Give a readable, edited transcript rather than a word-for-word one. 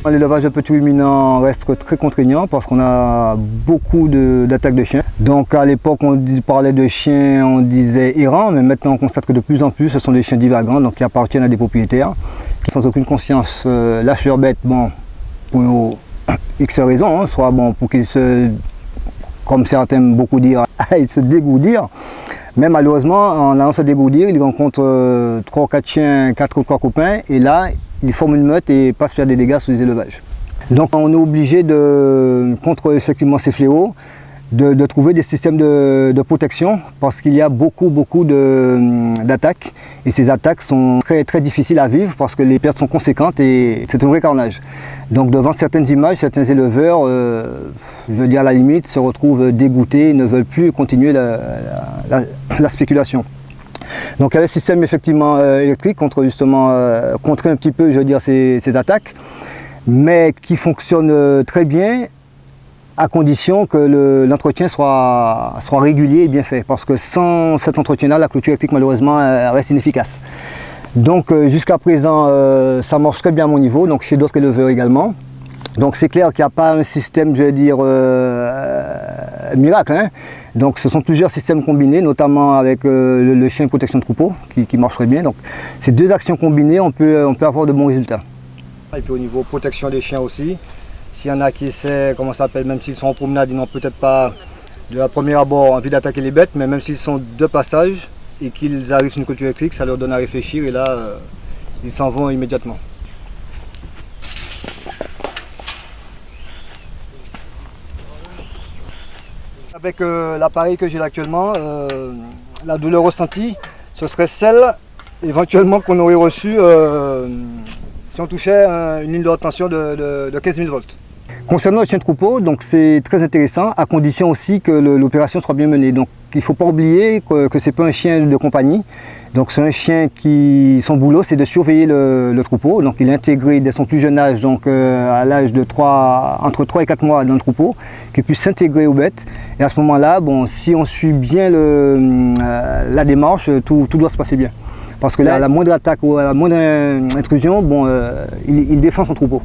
L'élevage de petits ruminants reste très contraignant parce qu'on a beaucoup d'attaques de chiens. Donc à l'époque on parlait de chiens, on disait errants, mais maintenant on constate que de plus en plus ce sont des chiens divagants, donc qui appartiennent à des propriétaires qui sans aucune conscience lâchent leurs bêtes pour X raisons, soit pour qu'ils se, comme certains aiment beaucoup dire, ils se dégourdir. Mais malheureusement, en allant se dégourdir, ils rencontrent 3 ou 4 chiens, 4 ou 3 copains, et là, ils forment une meute et passent faire des dégâts sur les élevages. Donc on est obligé contre effectivement ces fléaux, de trouver des systèmes de protection parce qu'il y a beaucoup d'attaques et ces attaques sont très difficiles à vivre parce que les pertes sont conséquentes et c'est un vrai carnage. Donc devant certaines images, certains éleveurs, je veux dire à la limite, se retrouvent dégoûtés, ne veulent plus continuer la spéculation. Donc il y a le système effectivement électrique contrer un petit peu, je veux dire, ces attaques, mais qui fonctionne très bien à condition que l'entretien soit régulier et bien fait. Parce que sans cet entretien-là, la clôture électrique malheureusement reste inefficace. Donc jusqu'à présent, ça marche très bien à mon niveau, donc chez d'autres éleveurs également. Donc c'est clair qu'il n'y a pas un système, je veux dire, miracle. Hein. Donc ce sont plusieurs systèmes combinés, notamment avec le chien protection de troupeau, qui marcherait bien. Donc ces 2 actions combinées, on peut avoir de bons résultats. Et puis au niveau protection des chiens aussi, s'il y en a qui essaient, comment ça s'appelle, même s'ils sont en promenade, ils n'ont peut-être pas de la première abord envie d'attaquer les bêtes, mais même s'ils sont de passage et qu'ils arrivent sur une clôture électrique, ça leur donne à réfléchir et là, ils s'en vont immédiatement. Avec l'appareil que j'ai actuellement, la douleur ressentie, ce serait celle éventuellement qu'on aurait reçue si on touchait une ligne de haute tension de 15 000 volts. Concernant le chien de troupeau, donc c'est très intéressant, à condition aussi que l'opération soit bien menée. Donc il ne faut pas oublier que ce n'est pas un chien de compagnie. Donc c'est un chien son boulot c'est de surveiller le troupeau. Donc il est intégré dès son plus jeune âge, donc à l'âge de entre 3 et 4 mois dans le troupeau, qu'il puisse s'intégrer aux bêtes. Et à ce moment-là, si on suit bien la démarche, tout doit se passer bien. Parce que là, à la moindre attaque ou à la moindre intrusion, il défend son troupeau.